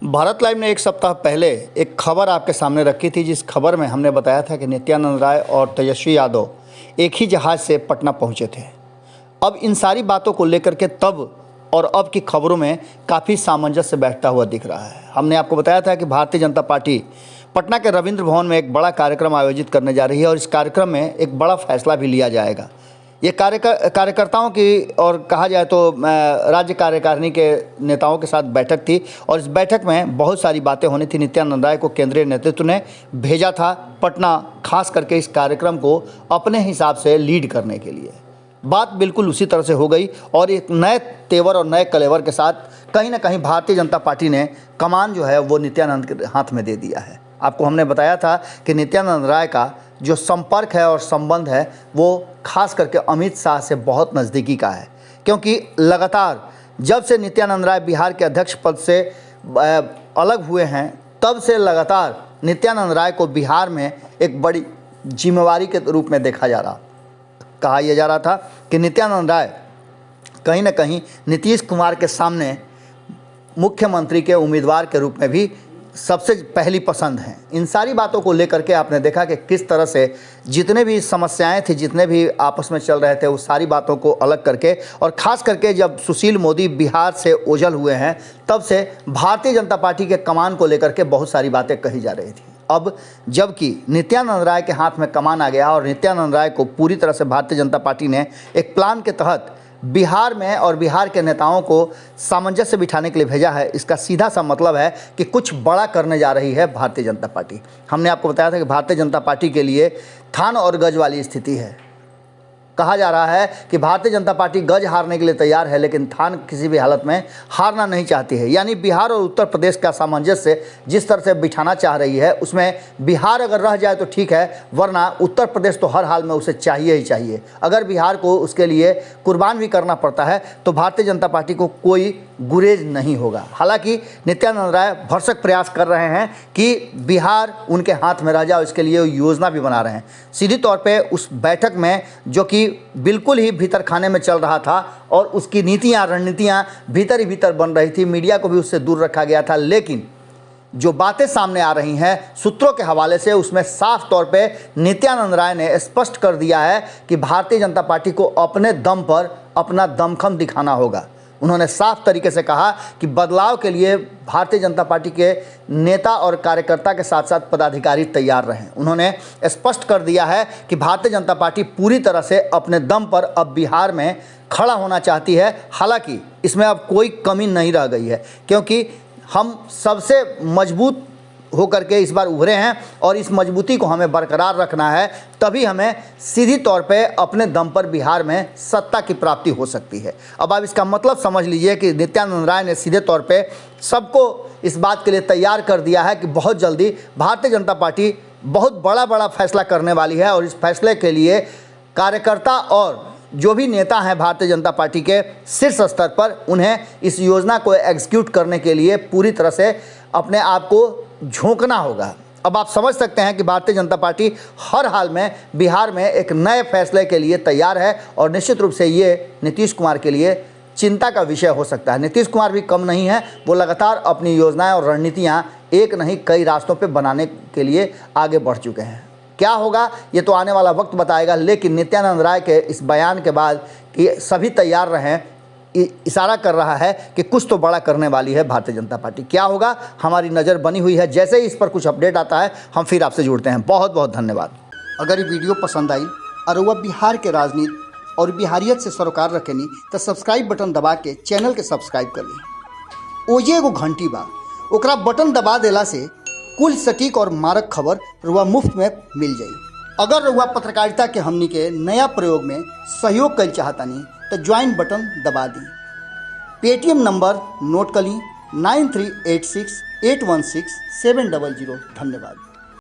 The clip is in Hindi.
भारत लाइव ने एक सप्ताह पहले एक खबर आपके सामने रखी थी, जिस खबर में हमने बताया था कि नित्यानंद राय और तेजस्वी यादव एक ही जहाज़ से पटना पहुंचे थे। अब इन सारी बातों को लेकर के तब और अब की खबरों में काफ़ी सामंजस्य बैठता हुआ दिख रहा है। हमने आपको बताया था कि भारतीय जनता पार्टी पटना के रविंद्र भवन में एक बड़ा कार्यक्रम आयोजित करने जा रही है और इस कार्यक्रम में एक बड़ा फैसला भी लिया जाएगा। ये कार्यकर्ताओं की और कहा जाए तो राज्य कार्यकारिणी के नेताओं के साथ बैठक थी और इस बैठक में बहुत सारी बातें होनी थी। नित्यानंद राय को केंद्रीय नेतृत्व ने भेजा था पटना, खास करके इस कार्यक्रम को अपने हिसाब से लीड करने के लिए। बात बिल्कुल उसी तरह से हो गई और एक नए तेवर और नए कलेवर के साथ कहीं ना कहीं भारतीय जनता पार्टी ने कमान जो है वो नित्यानंद के हाथ में दे दिया है। आपको हमने बताया था कि नित्यानंद राय का जो संपर्क है और संबंध है वो खास करके अमित शाह से बहुत नज़दीकी का है, क्योंकि लगातार जब से नित्यानंद राय बिहार के अध्यक्ष पद से अलग हुए हैं तब से लगातार नित्यानंद राय को बिहार में एक बड़ी जिम्मेवारी के रूप में देखा जा रहा। कहा यह जा रहा था कि नित्यानंद राय कहीं ना कहीं नीतीश कुमार के सामने मुख्यमंत्री के उम्मीदवार के रूप में भी सबसे पहली पसंद हैं। इन सारी बातों को लेकर के आपने देखा कि किस तरह से जितने भी समस्याएं थी, जितने भी आपस में चल रहे थे, उस सारी बातों को अलग करके और ख़ास करके जब सुशील मोदी बिहार से ओझल हुए हैं तब से भारतीय जनता पार्टी के कमान को लेकर के बहुत सारी बातें कही जा रही थी। अब जबकि नित्यानंद राय के हाथ में कमान आ गया और नित्यानंद राय को पूरी तरह से भारतीय जनता पार्टी ने एक प्लान के तहत बिहार में और बिहार के नेताओं को सामंजस्य बिठाने के लिए भेजा है, इसका सीधा सा मतलब है कि कुछ बड़ा करने जा रही है भारतीय जनता पार्टी। हमने आपको बताया था कि भारतीय जनता पार्टी के लिए थान और गज वाली स्थिति है। कहा जा रहा है कि भारतीय जनता पार्टी गज हारने के लिए तैयार है लेकिन थान किसी भी हालत में हारना नहीं चाहती है। यानी बिहार और उत्तर प्रदेश का सामंजस्य जिस तरह से बिठाना चाह रही है उसमें बिहार अगर रह जाए तो ठीक है, वरना उत्तर प्रदेश तो हर हाल में उसे चाहिए ही चाहिए। अगर बिहार को उसके लिए कुर्बान भी करना पड़ता है तो भारतीय जनता पार्टी को कोई गुरेज नहीं होगा। हालांकि नित्यानंद राय भरसक प्रयास कर रहे हैं कि बिहार उनके हाथ में रह जाए, इसके लिए योजना भी बना रहे हैं। सीधी तौर पर उस बैठक में जो कि बिल्कुल ही भीतर खाने में चल रहा था और उसकी नीतियां रणनीतियां भीतर ही भीतर बन रही थी, मीडिया को भी उससे दूर रखा गया था, लेकिन जो बातें सामने आ रही हैं सूत्रों के हवाले से उसमें साफ तौर पे नित्यानंद राय ने स्पष्ट कर दिया है कि भारतीय जनता पार्टी को अपने दम पर अपना दमखम दिखाना होगा। उन्होंने साफ तरीके से कहा कि बदलाव के लिए भारतीय जनता पार्टी के नेता और कार्यकर्ता के साथ साथ पदाधिकारी तैयार रहें। उन्होंने स्पष्ट कर दिया है कि भारतीय जनता पार्टी पूरी तरह से अपने दम पर अब बिहार में खड़ा होना चाहती है। हालांकि इसमें अब कोई कमी नहीं रह गई है, क्योंकि हम सबसे मजबूत होकर के इस बार उभरे हैं और इस मजबूती को हमें बरकरार रखना है, तभी हमें सीधी तौर पे अपने दम पर बिहार में सत्ता की प्राप्ति हो सकती है। अब आप इसका मतलब समझ लीजिए कि नित्यानंद राय ने सीधे तौर पे सबको इस बात के लिए तैयार कर दिया है कि बहुत जल्दी भारतीय जनता पार्टी बहुत बड़ा फैसला करने वाली है और इस फैसले के लिए कार्यकर्ता और जो भी नेता हैं भारतीय जनता पार्टी के शीर्ष स्तर पर, उन्हें इस योजना को एग्जीक्यूट करने के लिए पूरी तरह से अपने आप को झोंकना होगा। अब आप समझ सकते हैं कि भारतीय जनता पार्टी हर हाल में बिहार में एक नए फैसले के लिए तैयार है और निश्चित रूप से ये नीतीश कुमार के लिए चिंता का विषय हो सकता है। नीतीश कुमार भी कम नहीं है, वो लगातार अपनी योजनाएं और रणनीतियां एक नहीं कई रास्तों पे बनाने के लिए आगे बढ़ चुके हैं। क्या होगा ये तो आने वाला वक्त बताएगा, लेकिन नित्यानंद राय के इस बयान के बाद कि सभी तैयार रहें इशारा कर रहा है कि कुछ तो बड़ा करने वाली है भारतीय जनता पार्टी। क्या होगा हमारी नज़र बनी हुई है, जैसे ही इस पर कुछ अपडेट आता है हम फिर आपसे जुड़ते हैं। बहुत बहुत धन्यवाद। अगर ये वीडियो पसंद आई और वह बिहार के राजनीति और बिहारियत से सरोकार रखेनी तो सब्सक्राइब बटन दबा के चैनल के सब्सक्राइब कर ली। ओजे एगो घंटी बा, ओकरा बटन दबा देला से कुल सटीक और मारक खबर रुआ मुफ्त में मिल जाई। अगर रुआ पत्रकारिता के हमनी के नया प्रयोग में सहयोग कर चाहतानी तो ज्वाइन बटन दबा दी। पेटीएम नंबर नोट कर ली 9386816700। धन्यवाद।